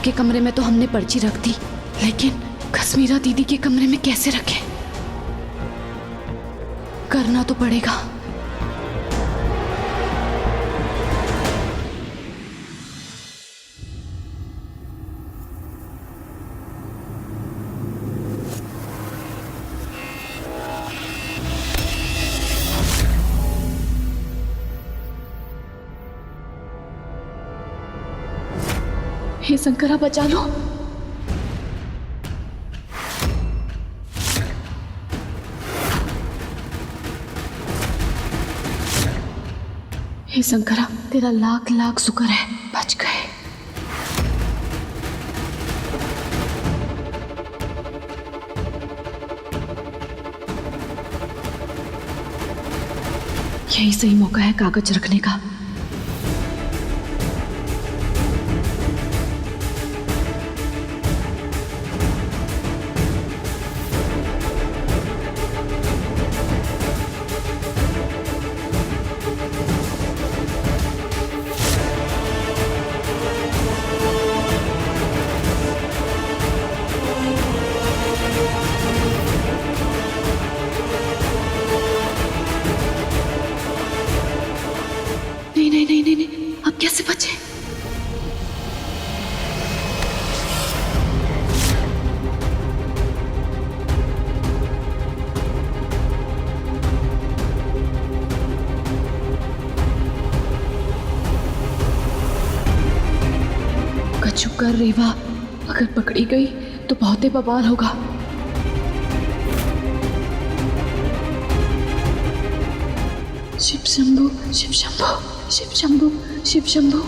आपके कमरे में तो हमने पर्ची रख दी, लेकिन कश्मीरा दीदी के कमरे में कैसे रखें? करना तो पड़ेगा। हे शंकरा, बचा लो। हे शंकरा, तेरा लाख लाख शुक्र है, बच गए। यही सही मौका है कागज रखने का। नहीं नहीं नहीं नहीं नहीं, अब कैसे बचे? कछु कर रेवा, अगर पकड़ी गई तो बहुत ही बवाल होगा। शिव शंभू, शिव शंभू, शिव शंभू, शिव शंभू।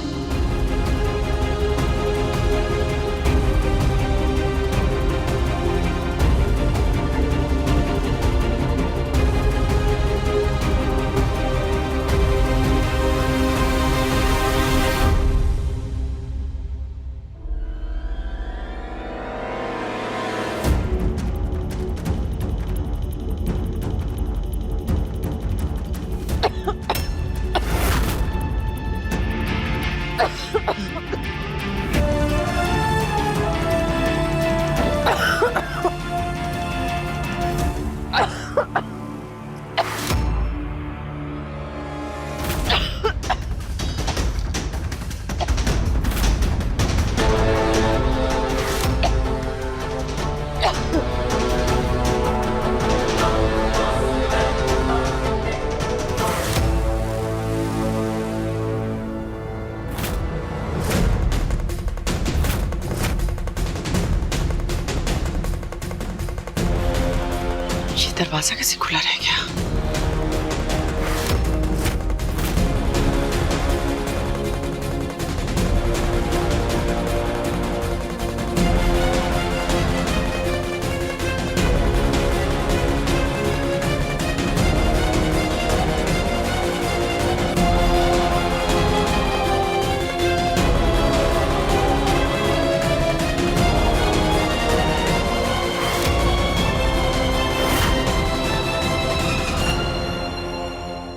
दरवाजा कैसे खुला रह गया?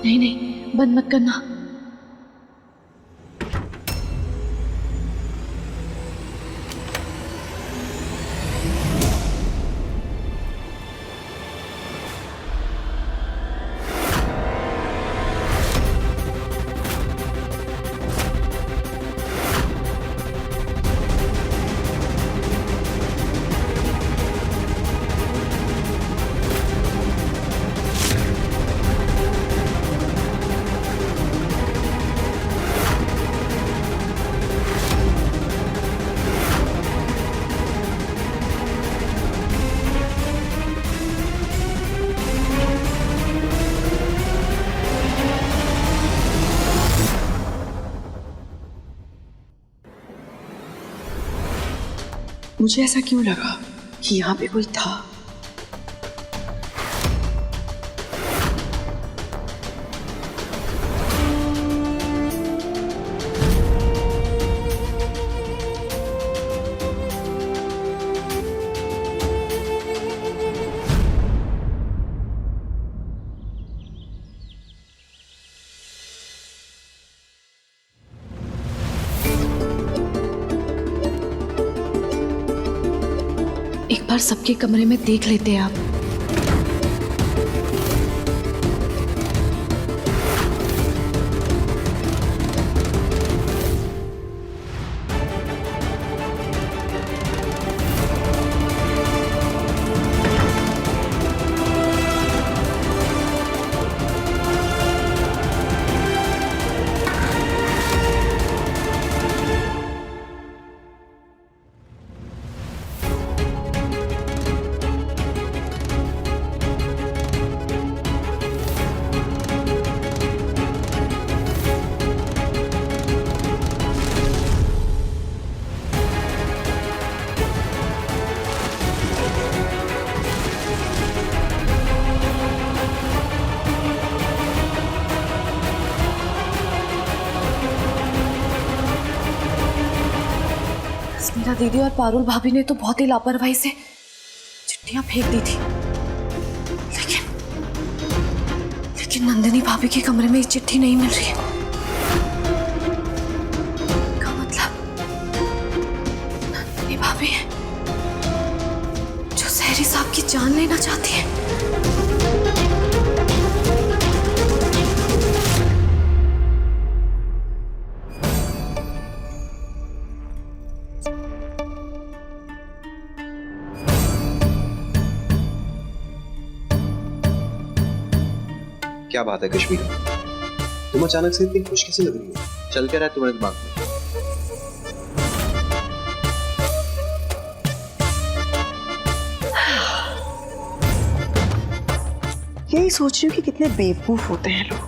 नहीं नहीं, बंद मत करना। मुझे ऐसा क्यों लगा कि यहाँ पे कोई था? बार सबके कमरे में देख लेते हैं आप। मीरा दीदी और पारुल भाभी ने तो बहुत ही लापरवाही से चिट्ठियां फेंक दी थी, लेकिन नंदिनी भाभी के कमरे में ये चिट्ठी नहीं मिल रही है। क्या मतलब नंदिनी भाभी है जो सहरी साहब की जान लेना चाहती है। क्या बात है कश्मीर, तुम अचानक से इतनी खुश कैसे लग रही हो? चल क्या रहा है तुम्हारे दिमाग में? यही सोच रही हूँ कि कितने बेवकूफ होते हैं लोग।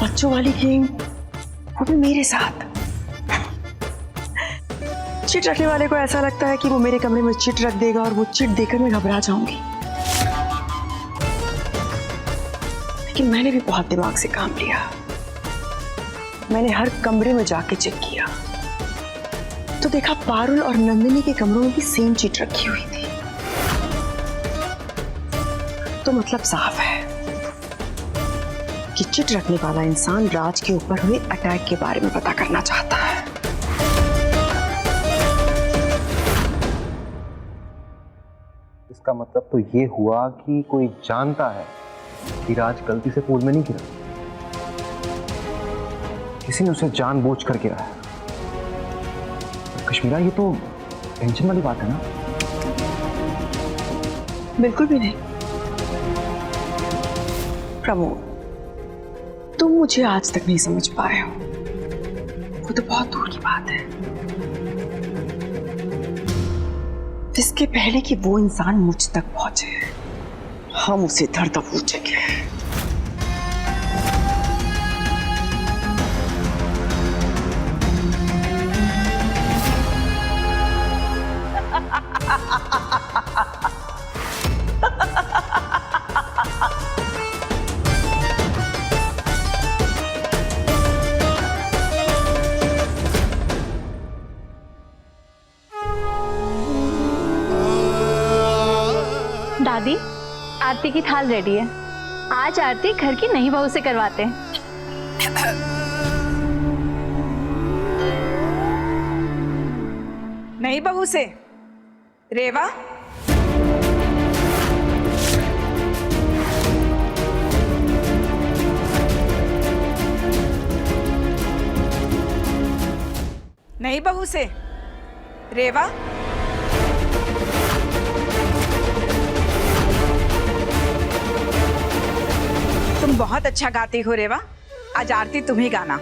बच्चों वाली गेम, वो भी मेरे साथ। चिट रखने वाले को ऐसा लगता है कि वो मेरे कमरे में चिट रख देगा और वो चिट देकर मैं घबरा जाऊंगी। लेकिन मैंने भी बहुत दिमाग से काम लिया। मैंने हर कमरे में जाके चेक किया तो देखा पारुल और नंदिनी के कमरों में भी सेम चिट रखी हुई थी। तो मतलब साफ है कि चिट रखने वाला इंसान राज के ऊपर हुए अटैक के बारे में पता करना चाहता है। इसका मतलब तो ये हुआ कि कोई जानता है कि राज गलती से पूल में नहीं गिरा, किसी ने उसे जानबूझ कर गिराया। कश्मीरा, ये तो टेंशन वाली बात है ना? बिल्कुल भी नहीं प्रमोद, तुम मुझे आज तक नहीं समझ पाए हो, वो तो बहुत दूर की बात है। इसके पहले कि वो इंसान मुझ तक पहुंचे, हम उसे धर दबोचेंगे। दादी, आरती की थाल रेडी है। आज आरती घर की नई बहू से करवाते हैं। नई बहू से? रेवा, नई बहू से? रेवा, तुम बहुत अच्छा गाती हो रेवा। आज आरती तुम ही गाना।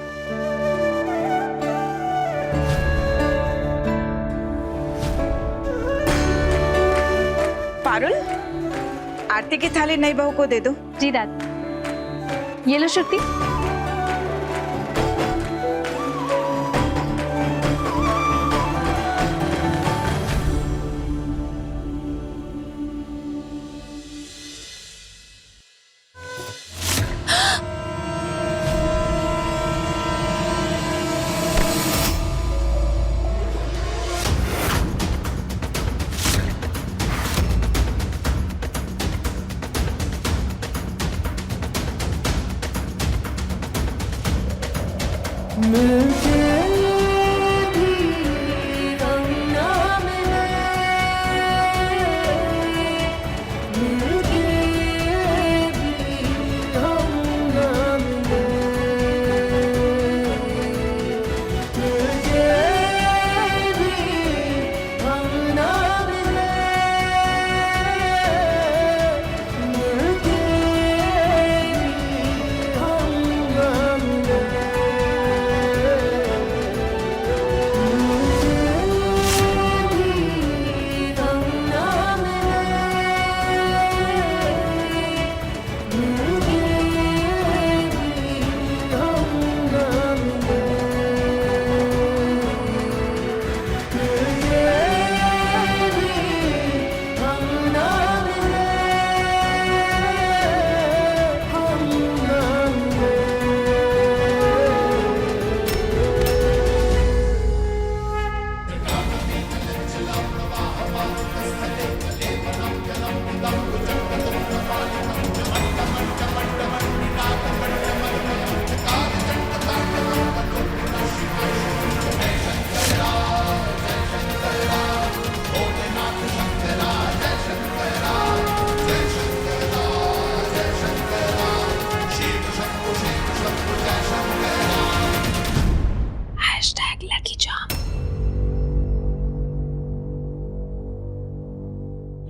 पारुल, आरती की थाली नई बहू को दे दो। जी दादी। ये लो श्रुति।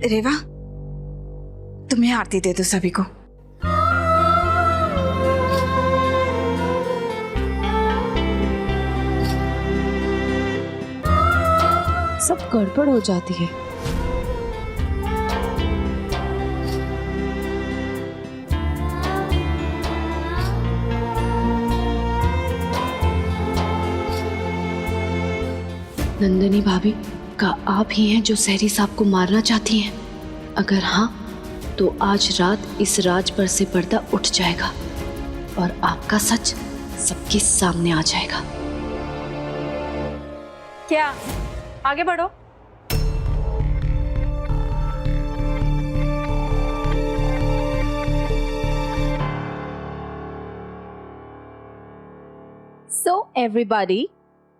रेवा, तुम्हें आरती दे दो सभी को। सब गड़बड़ हो जाती है। नंदिनी भाभी, का आप ही हैं जो सहरी साहब को मारना चाहती हैं? अगर हाँ, तो आज रात इस राज पर से पर्दा उठ जाएगा और आपका सच सबके सामने आ जाएगा। क्या आगे बढ़ो। So everybody,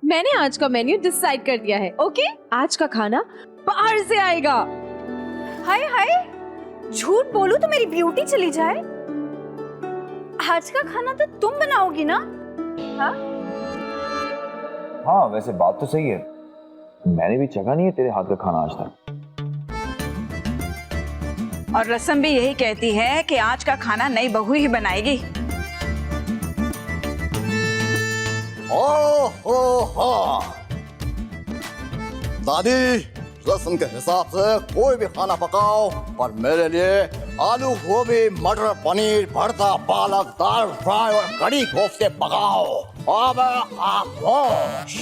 मैंने आज का मेन्यू डिसाइड कर दिया है। ओके, आज का खाना बाहर से आएगा। हाय हाय, झूठ बोलूं तो मेरी ब्यूटी चली जाए। आज का खाना तो तुम बनाओगी ना? हाँ, वैसे बात तो सही है, मैंने भी चखा नहीं है तेरे हाथ का खाना आज तक। और रसम भी यही कहती है कि आज का खाना नई बहू ही बनाएगी। हो दादी, रस्म के हिसाब से कोई भी खाना पकाओ, पर मेरे लिए आलू गोभी मटर पनीर भरता पालक दाल फ्राई और कड़ी कोफ्ते पकाओ। अब खामोश।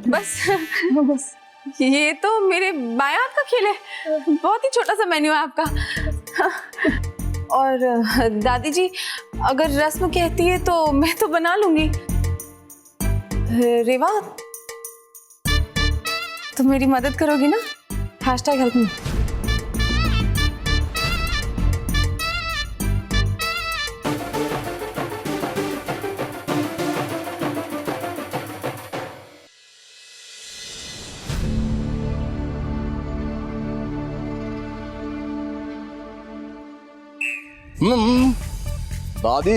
बस ये तो मेरे बाएं हाथ का खेल है। बहुत ही छोटा सा मेन्यू है आपका। और दादी जी, अगर रस्म कहती है तो मैं तो बना लूंगी। रेवा, तुम मेरी मदद करोगी ना? #help me। दादी,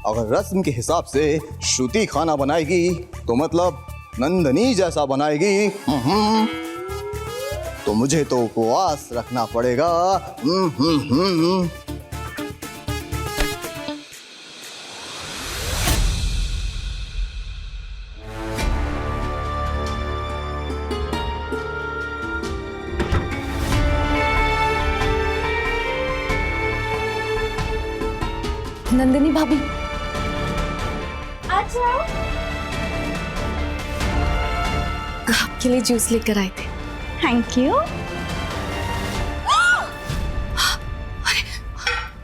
अगर रस्म के हिसाब से श्रुति खाना बनाएगी तो मतलब नंदनी जैसा बनाएगी। तो मुझे तो उपवास रखना पड़ेगा। नंदिनी भाभी, अच्छा, आपके लिए जूस लेकर आए थे। Thank you.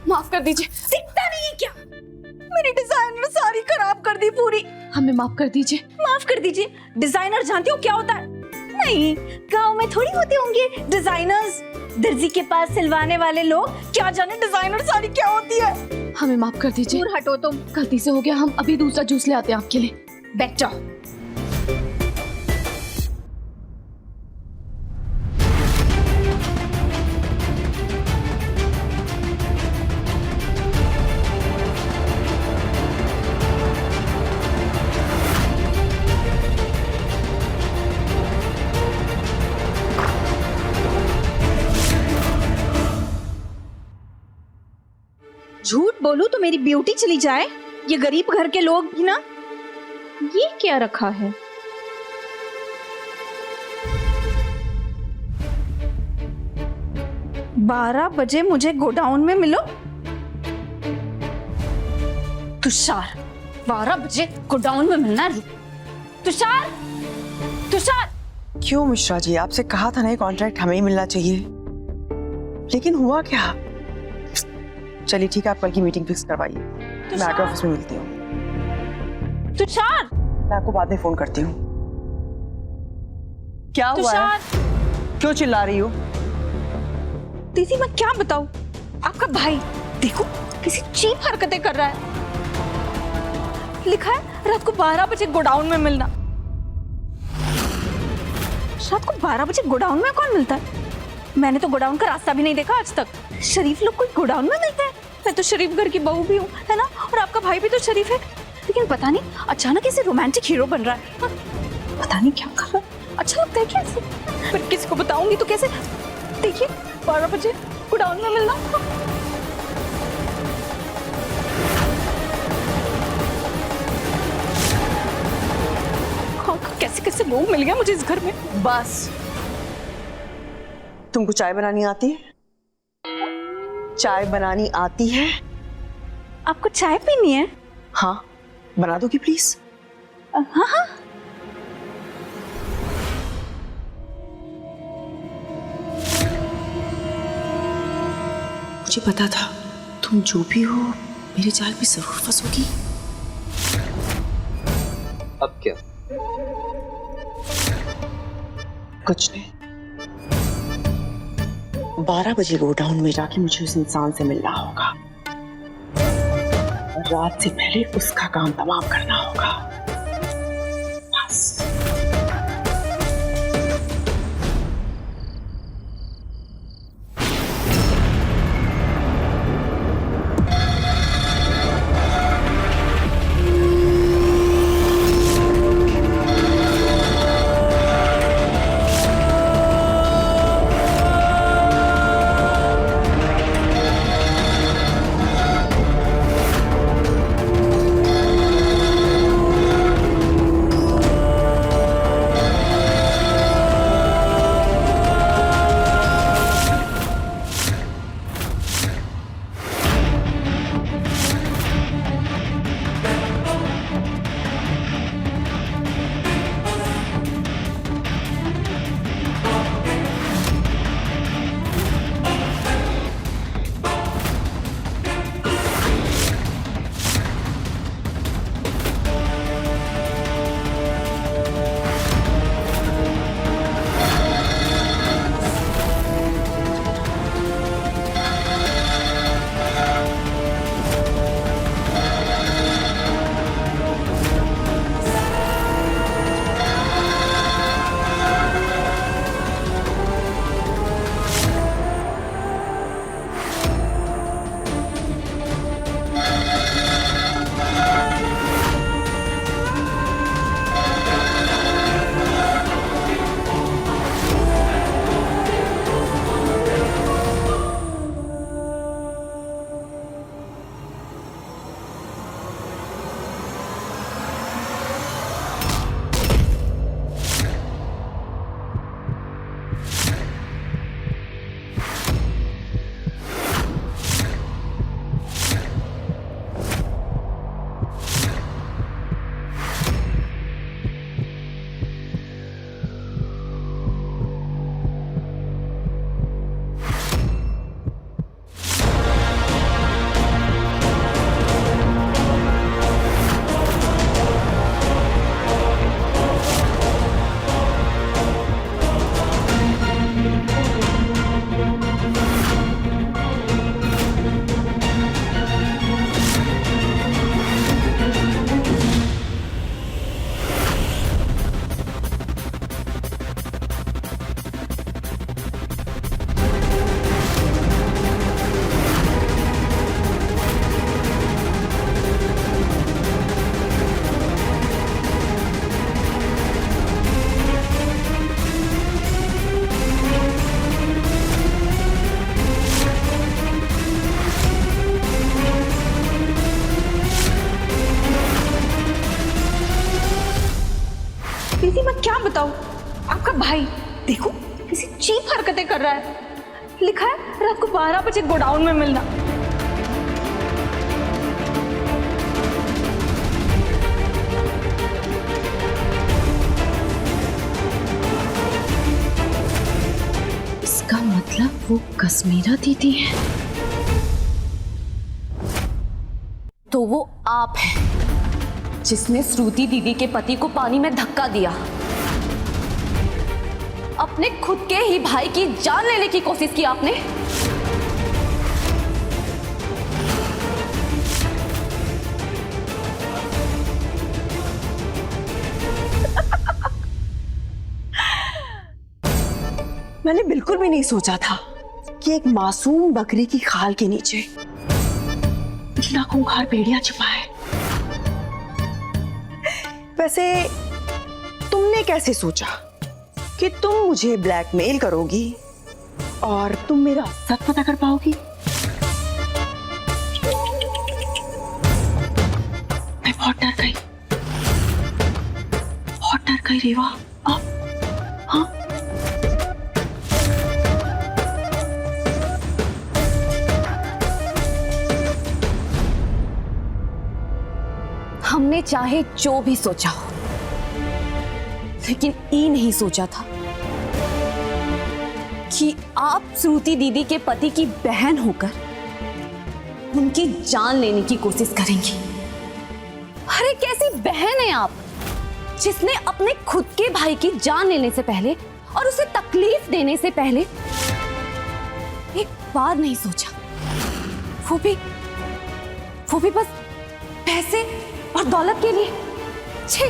माफ कर दीजिए। दिखता नहीं है क्या? मेरी डिजाइनर साड़ी खराब कर दी पूरी। हमें माफ कर दीजिए। माफ कर दीजिए। डिजाइनर जानती हो क्या होता है? नहीं, गांव में थोड़ी होते होंगे डिजाइनर्स। दर्जी के पास सिलवाने वाले लोग क्या जाने डिजाइनर साड़ी क्या होती है। हमें माफ कर दीजिए। दूर हटो तुम। गलती से हो गया। हम अभी दूसरा जूस ले आते हैं आपके लिए। बैठ जाओ। झूठ बोलूं तो मेरी ब्यूटी चली जाए। ये गरीब घर के लोग ही ना। ये क्या रखा है? बारह बजे मुझे गोडाउन में मिलो। तुषार, 12 बजे गोडाउन में मिलना है। तुषार, तुषार। क्यों मिश्रा जी, आपसे कहा था ना कॉन्ट्रैक्ट हमें ही मिलना चाहिए, लेकिन हुआ क्या? चलिए ठीक है, आप कल की मीटिंग फिक्स करवाइए। मैं आके ऑफिस में मिलती हूँ। तुषार, मैं आपको बाद में फोन करती हूँ। क्या हुआ है? क्यों चिल्ला रही हो? दीदी मैं क्या बताऊं? आपका भाई देखो किसी चीप हरकतें कर रहा है। लिखा है रात को 12 बजे गोडाउन में मिलना। रात को 12 बजे गोडाउन में कौन मिलता है? मैंने तो गोडाउन का रास्ता भी नहीं देखा आज तक। शरीफ लोग कोई गोडाउन में मिलते हैं? मैं तो शरीफ घर की बहू भी हूँ, है ना? और आपका भाई भी तो शरीफ है। लेकिन पता नहीं अचानक ऐसे रोमांटिक हीरो बन रहा है। पता नहीं क्या कर रहा है, अच्छा लगता है क्या ऐसे? पर किसी को बताऊंगी तो कैसे? देखिए 12 बजे गोडाउन में मिलना। कैसे कैसे लोग मिल गए मुझे इस घर में। बस, तुमको चाय बनानी आती है? चाय बनानी आती है? आपको चाय पीनी है? हाँ, बना दोगी प्लीज? हाँ हाँ। मुझे पता था तुम जो भी हो मेरे जाल में जरूर फंसोगी। अब क्या? कुछ नहीं, 12 बजे गोडाउन में जाके मुझे उस इंसान से मिलना होगा और रात से पहले उसका काम तमाम करना होगा। बस। दीदी मैं क्या बताऊं, आपका भाई देखो किसी चीप हरकतें कर रहा है। लिखा है रात को 12 बजे गोडाउन में मिलना। इसका मतलब वो कश्मीरा दीदी है। तो वो आप हैं जिसने श्रुति दीदी के पति को पानी में धक्का दिया, अपने खुद के ही भाई की जान लेने की कोशिश की आपने। मैंने बिल्कुल भी नहीं सोचा था कि एक मासूम बकरी की खाल के नीचे इतना खूंखार भेड़िया छिपा है। वैसे तुमने कैसे सोचा कि तुम मुझे ब्लैकमेल करोगी और तुम मेरा सच पता कर पाओगी? मैं बहुत डर गई रेवा। अब हाँ, हमने चाहे जो भी सोचा हो, लेकिन ये नहीं सोचा था कि आप श्रुति दीदी के पति की बहन होकर उनकी जान लेने की कोशिश करेंगी। अरे कैसी बहन है आप, जिसने अपने खुद के भाई की जान लेने से पहले और उसे तकलीफ देने से पहले एक बार नहीं सोचा, वो भी बस पैसे और दौलत के लिए। छी!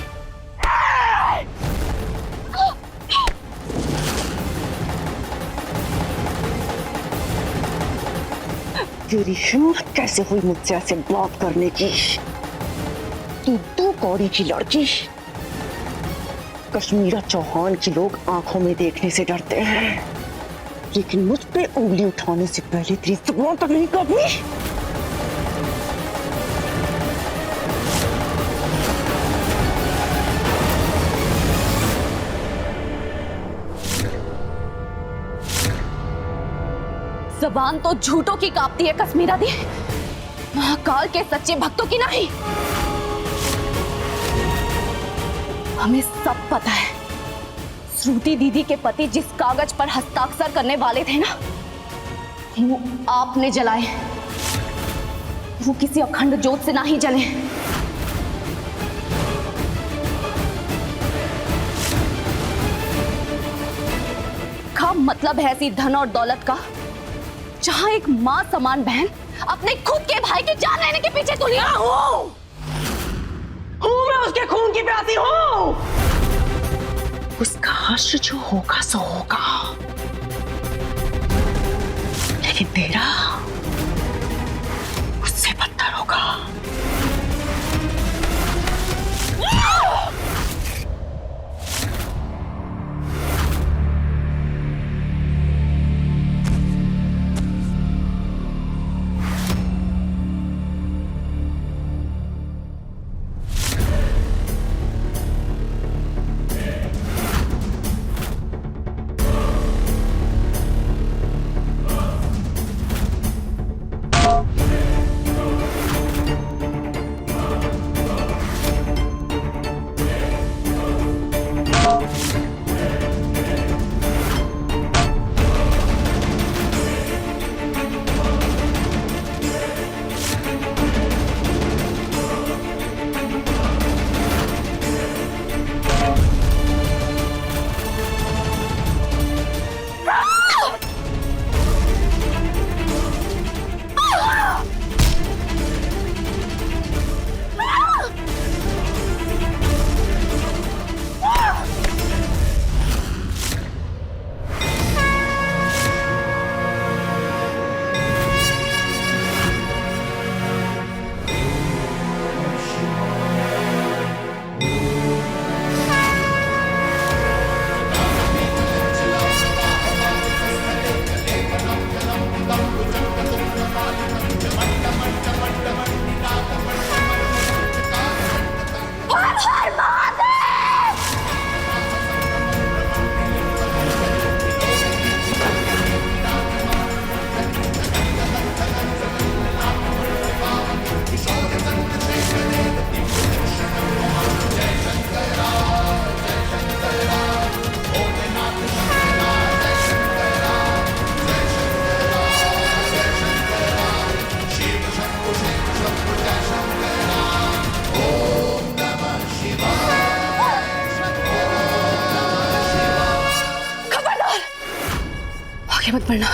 तेरी हिम्मत कैसे हुई मुझसे ऐसे बात करने की? तू कौड़ी की लड़की। कश्मीरा चौहान की लोग आंखों में देखने से डरते हैं, लेकिन मुझ पे उंगली उठाने से पहले तेरी जुबान तक नहीं काटनी। जबान तो झूठों की कांपती है कश्मीरा दी, महाकाल के सच्चे भक्तों की नहीं। हमें सब पता है, श्रुति दीदी के पति जिस कागज पर हस्ताक्षर करने वाले थे ना, वो आपने जलाए। वो किसी अखंड ज्योत से नहीं जले। का मतलब है ऐसी धन और दौलत का, जहां एक मां समान बहन अपने खुद के भाई की जान लेने के पीछे तुली हूं मैं उसके खून की प्यासी हूं। उसका हश्र जो होगा सो होगा, लेकिन तेरा उससे बदतर होगा। मत बढ़ना।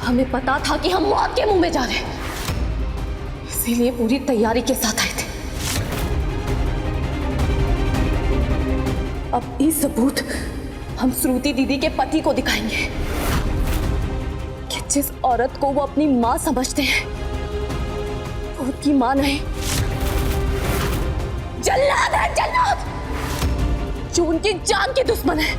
हमें पता था कि हम मौत के मुंह में जा रहे हैं, इसीलिए पूरी तैयारी के साथ आए थे। अब ये सबूत हम श्रुति दीदी के पति को दिखाएंगे कि जिस औरत को वो अपनी मां समझते हैं, वो उनकी मां नहीं जल्लाद है, जल्लाद, जो उनकी जान के दुश्मन है।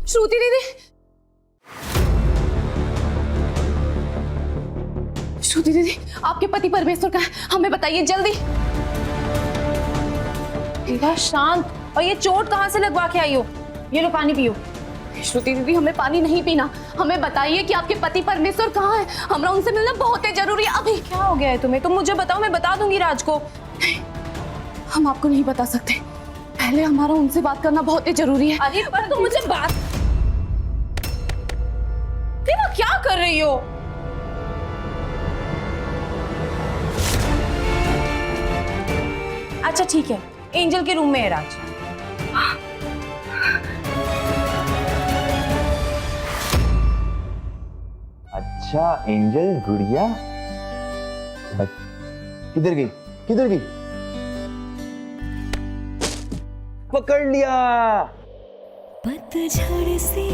श्रुति दीदी, श्रुति दीदी, आपके पति परमेश्वर कहाँ है? हमें बताइए जल्दी। बेटा शांत, और ये चोट कहाँ से लगवा के आई हो? ये लो पानी पियो। श्रुति दीदी, हमें पानी नहीं पीना, हमें बताइए कि आपके पति परमेश्वर कहाँ है? हमरा उनसे मिलना बहुत ही जरूरी है अभी। क्या हो गया है तुम्हें? तुम मुझे बताओ, मैं बता दूंगी राज को। हम आपको नहीं बता सकते, पहले हमारा उनसे बात करना बहुत ही जरूरी है। अरे पर तुम मुझे बात, क्या कर रही हो? अच्छा ठीक है, एंजल के रूम में है राज। अच्छा एंजल गुड़िया किधर गई, किधर गई? पकड़ लिया। पतझड़ से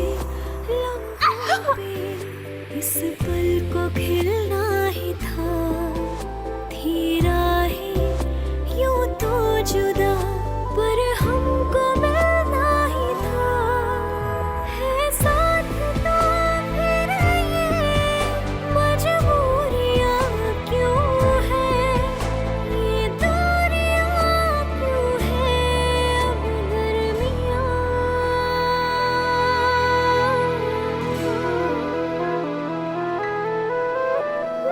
लम्हों पे इस पल को खिलना ही था, थी राहें यूं तो जुदा पर हमको मिलना ही था, है साथ तो फिर ये मजबूरियां क्यों है, ये दूरियां क्यों है, अब गर्मियां।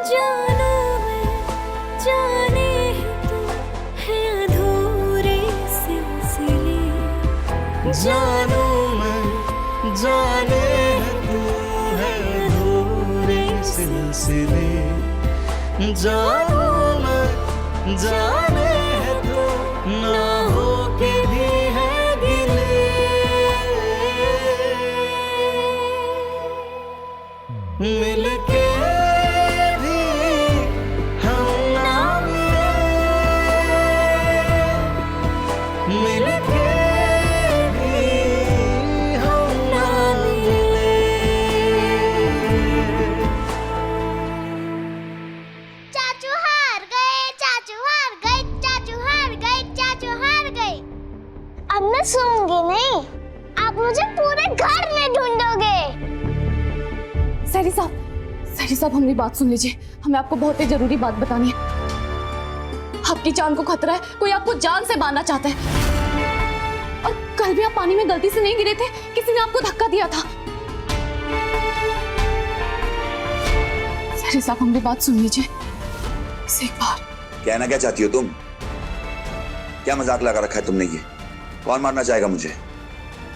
जानू मैं जाने तू है अधूरे सिलसिले, जानू मैं जाने तू है अधूरे सिलसिले, जानू मैं जाने तू ना हो के भी है गिले, मिलके सूंगी नहीं, आप मुझे पूरे घर में ढूंढोगे। सैरी साहब हमारी बात सुन लीजिए, हमें आपको बहुत ही जरूरी बात बतानी है। आपकी जान को खतरा है, कोई आपको जान से मारना चाहता है। और कल भी आप पानी में गलती से नहीं गिरे थे, किसी ने आपको धक्का दिया था। सैरी साहब हमारी बात सुन लीजिए एक बार। कहना क्या चाहती हो तुम? क्या मजाक लगा रखा है तुमने? ये कौन मारना चाहेगा मुझे?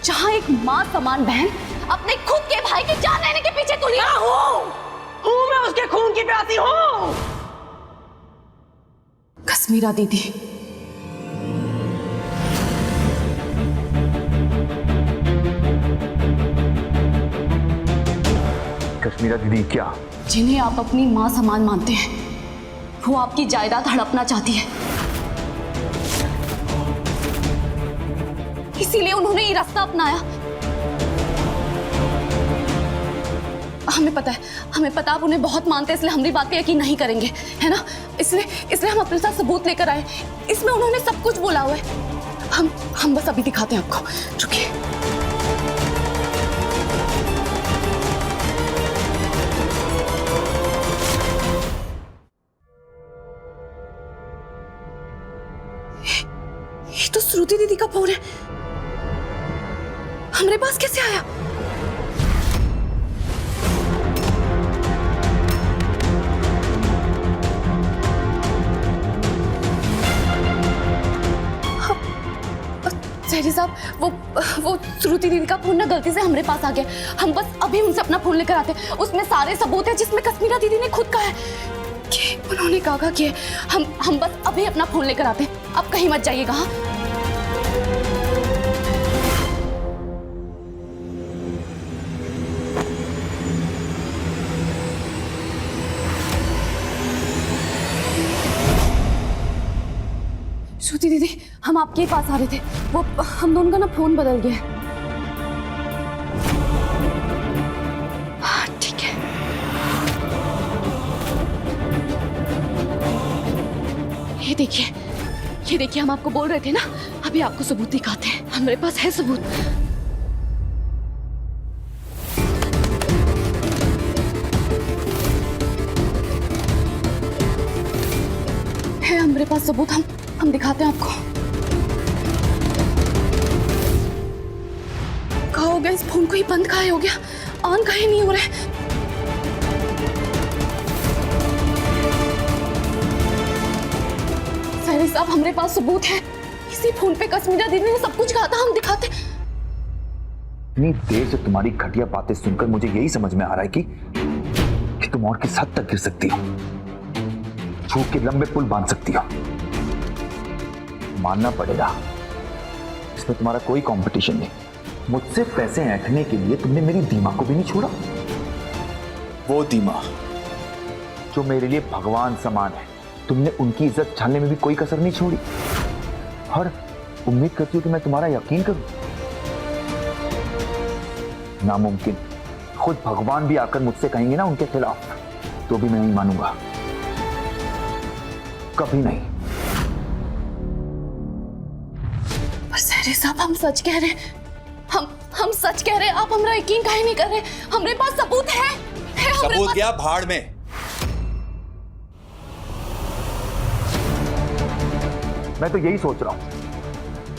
जहाँ एक माँ समान बहन अपने खुद के भाई की जान लेने के पीछे तुली हूँ मैं उसके खून की प्यासी हूँ। कश्मीरा दीदी, कश्मीरा दीदी क्या? जिन्हें आप अपनी माँ समान मानते हैं, वो आपकी जायदाद हड़पना चाहती है। इसीलिए उन्होंने ये रास्ता अपनाया। हमें पता है आप उन्हें बहुत मानते हैं, इसलिए हमारी बात पे यकीन नहीं करेंगे, है ना? इसलिए हम अपने साथ सबूत लेकर आए। इसमें उन्होंने सब कुछ बोला हुआ है। हम बस अभी दिखाते हैं आपको, रुकिए। ये तो श्रुति दीदी का फोन है, हमारे पास कैसे आया? सैरी साहब, वो श्रुति दीदी का फोन ना गलती से हमारे पास आ गया। हम बस अभी उनसे अपना फोन लेकर आते हैं। उसमें सारे सबूत हैं, जिसमें कश्मीरा दीदी ने खुद कहा है कि उन्होंने कहा कि हम बस अभी अपना फोन लेकर आते हैं। आप कहीं मत जाइएगा। हाँ, श्रुति दीदी, हम आपके पास आ रहे थे। वो हम दोनों का ना फोन बदल गया है। हाँ ठीक है। ये देखिए हम आपको बोल रहे थे ना, अभी आपको सबूत दिखाते हैं। हमारे पास है सबूत। है हमारे पास सबूत, हम दिखाते हैं आपको। कहाँ हो गया इस फोन को? ही बंद कहाँ हो गया? ऑन कहीं नहीं हो रहा है। सारे साहब, हमारे पास सबूत है। इसी फोन पे कश्मीरा दीदी ने सब कुछ कहा था, हम दिखाते। इतनी देर से तुम्हारी घटिया बातें सुनकर मुझे यही समझ में आ रहा है कि तुम और किस हद तक गिर सकती हो, झूठ के लंबे पुल बांध सकती हो। मानना पड़ेगा, इसमें तुम्हारा कोई कंपटीशन नहीं। मुझसे पैसे ऐंठने के लिए तुमने मेरी दीमा को भी नहीं छोड़ा। वो दीमा जो मेरे लिए भगवान समान है, तुमने उनकी इज्जत छानने में भी कोई कसर नहीं छोड़ी। और उम्मीद करती हूँ कि मैं तुम्हारा यकीन करूं। नामुमकिन। खुद भगवान भी आकर मुझसे कहेंगे ना उनके खिलाफ, तो भी मैं नहीं मानूंगा, कभी नहीं। पर सहरे साहब, हम सच कह रहे हैं। हम सच कह रहे हैं। आप हमारा यकीन काहे नहीं कर रहे? हमारे पास सबूत है सबूत क्या? भाड़ में। मैं तो यही सोच रहा हूं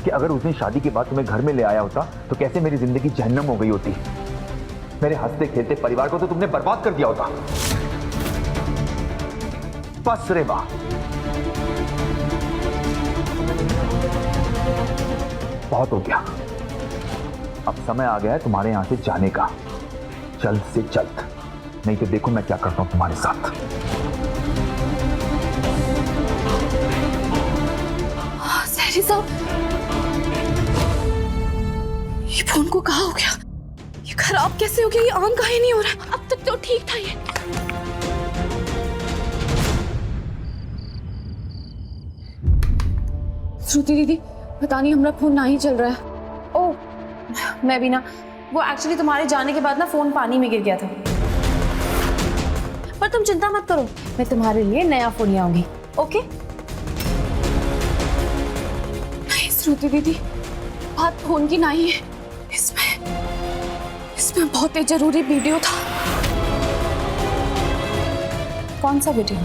कि अगर उस दिन शादी के बाद तुम्हें घर में ले आया होता तो कैसे मेरी जिंदगी जहन्नम हो गई होती। मेरे हंसते खेलते परिवार को तो तुमने बर्बाद कर दिया होता। बस रे वाह, बहुत हो गया। अब समय आ गया है तुम्हारे यहां से जाने का, जल्द से जल्द, नहीं तो देखो मैं क्या करता हूं तुम्हारे साथ। सहरी साहब, ये फोन को कहाँ हो गया? ये खराब कैसे हो गया? ये ऑन काहे नहीं हो रहा? अब तक तो ठीक था ये। श्रुति दीदी, पता नहीं हमारा फोन ना ही चल रहा है। ओह, मैं भी ना, वो एक्चुअली तुम्हारे जाने के बाद ना फोन पानी में गिर गया था। पर तुम चिंता मत करो, मैं तुम्हारे लिए नया फोन ले आऊंगी। ओके? नहीं श्रुति दीदी, बात फोन की नहीं है। इसमें बहुत ही जरूरी वीडियो था। कौन सा वीडियो?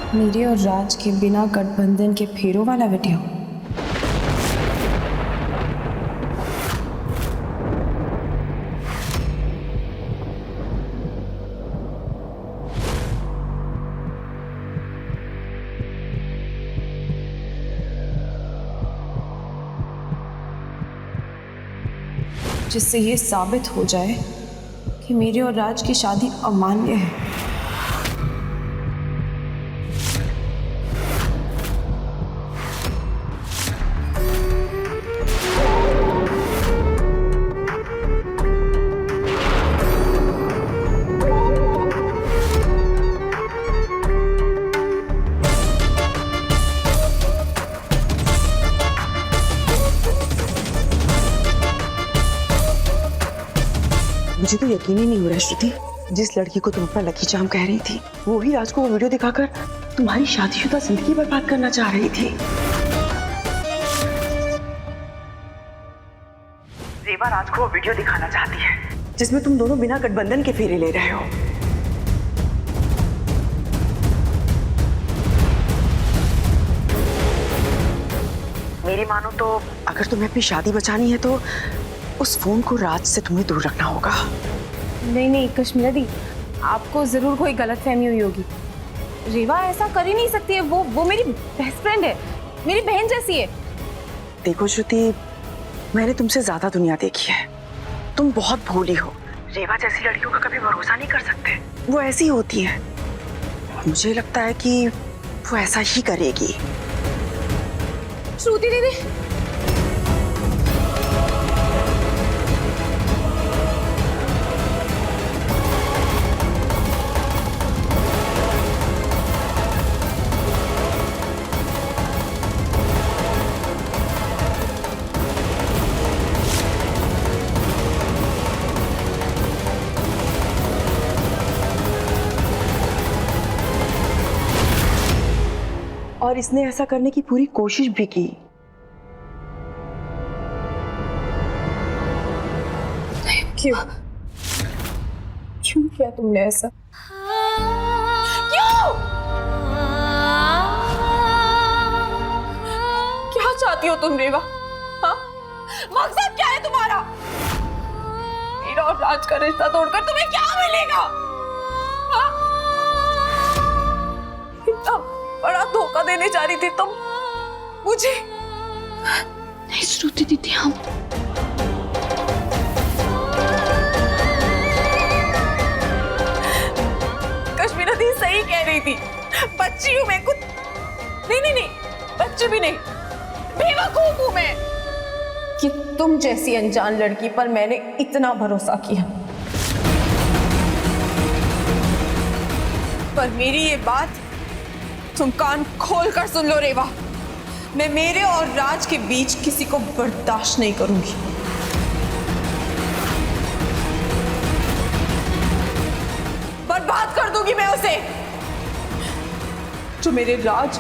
मेरे और राज के बिना गठबंधन के फेरों वाला वीडियो। जिससे ये साबित हो जाए कि मेरे और राज की शादी अमान्य है। मुझे तो यकीन ही नहीं हो रहा श्रुति, जिस लड़की को तुम अपना लकी चार्म कह रही थी, वो ही राज को वो वीडियो दिखाकर तुम्हारी शादीशुदा जिंदगी बर्बाद करना चाह रही थी। रेवा राज को वो वीडियो दिखाना चाहती है जिसमें तुम दोनों बिना गठबंधन के फेरे ले रहे हो। मेरी मानो तो अगर तुम्हें अपनी शादी बचानी है तो उस फोन को राज से तुम्हें दूर रखना होगा। नहीं कश्मीरा दी, आपको जरूर कोई गलतफहमी हुई होगी। रेवा ऐसा कर ही नहीं सकती है। वो मेरी बेस्ट फ्रेंड है, मेरी बहन जैसी है। देखो श्रुति, मैंने तुमसे ज्यादा दुनिया देखी है। तुम बहुत भोली हो। रेवा जैसी लड़कियों का कभी भरोसा नहीं कर सकते, वो ऐसी होती है। मुझे लगता है कि वो ऐसा ही करेगी। श्रुति दीदी, और इसने ऐसा करने की पूरी कोशिश भी की। क्यों क्यों किया तुमने ऐसा? क्यों? क्या चाहती हो तुम रेवा? हाँ? मकसद क्या है तुम्हारा? मेरा और राज का रिश्ता तोड़कर तुम्हें क्या मिलेगा? हाँ? इतना बड़ा धोखा देने जा रही थी तुम मुझे। नहीं श्रुति दीदी, हम कश्मीरा दी सही कह रही थी। बच्ची हूं मैं, कुछ नहीं, बच्ची भी नहीं, बेवकूफ हूं मैं कि तुम जैसी अनजान लड़की पर मैंने इतना भरोसा किया। पर मेरी ये बात तुम कान खोल कर सुन लो रेवा, मैं मेरे और राज के बीच किसी को बर्दाश्त नहीं करूंगी। बर्बाद कर दूंगी मैं उसे जो मेरे राज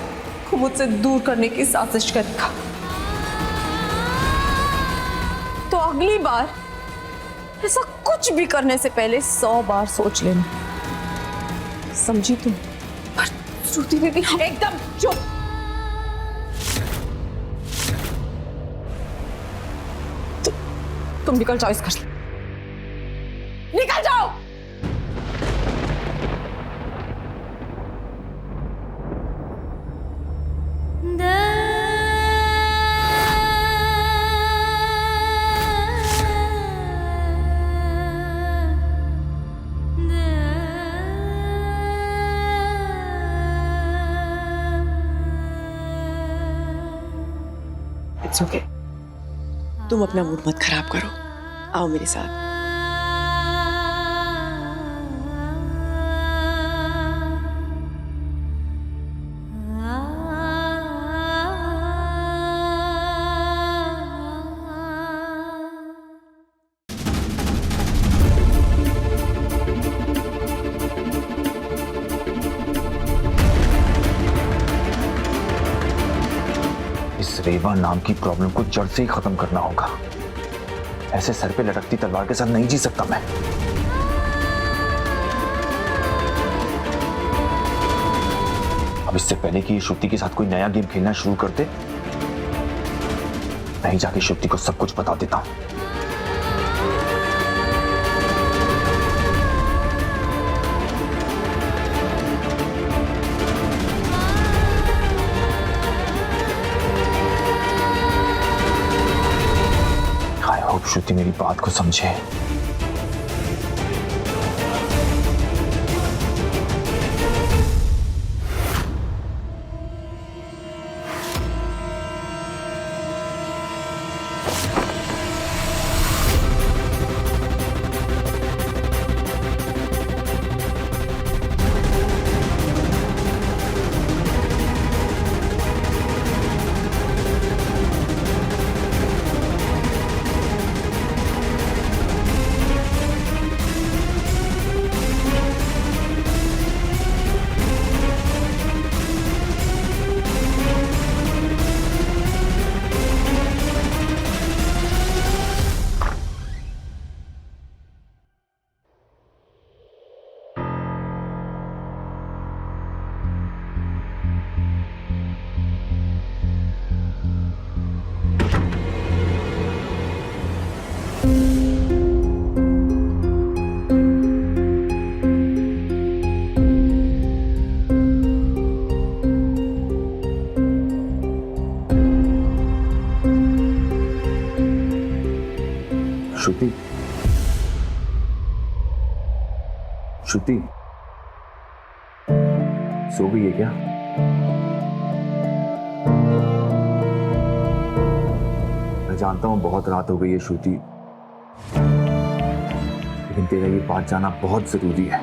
को मुझसे दूर करने की साजिश करेगा। तो अगली बार ऐसा कुछ भी करने से पहले 100 बार सोच लेना, समझी तुम? पर श्रुति दीदी एकदम चुप। तुम निकल जाओ इस घर से, निकल जाओ। इट्स ओके, तुम अपना मूड मत खराब करो, आओ मेरे साथ। इस रेवा नाम की प्रॉब्लम को जड़ से ही खत्म करना होगा। ऐसे सर पे लटकती तलवार के साथ नहीं जी सकता मैं। अब इससे पहले कि ये श्रुति के साथ कोई नया गेम खेलना शुरू कर दे, मैं ही जाके श्रुति को सब कुछ बता देता हूं। श्रुति मेरी बात को समझे। श्रुति, श्रुति सो गई है क्या? मैं जानता हूं बहुत रात हो गई है श्रुति, लेकिन तेरा ये बात जाना बहुत जरूरी है।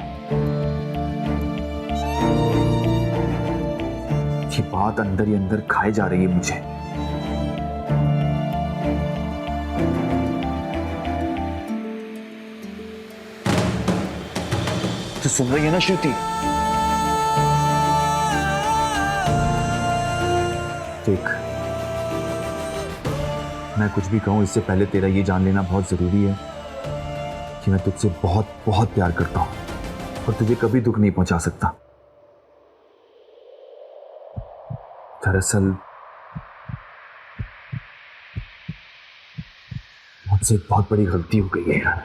ये बात अंदर ही अंदर खाए जा रही है मुझे। तो सुन रही है ना श्रुति? मैं कुछ भी कहूं इससे पहले तेरा ये जान लेना बहुत जरूरी है कि मैं तुझसे बहुत बहुत प्यार करता हूं और तुझे कभी दुख नहीं पहुंचा सकता। दरअसल मुझसे एक बहुत बड़ी गलती हो गई है यार।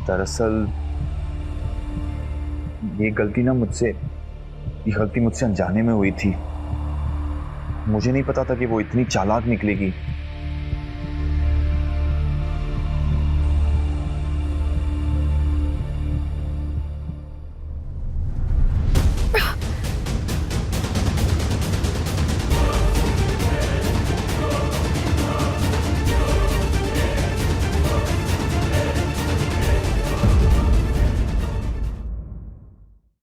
दरअसल ये गलती मुझसे अनजाने में हुई थी। मुझे नहीं पता था कि वो इतनी चालाक निकलेगी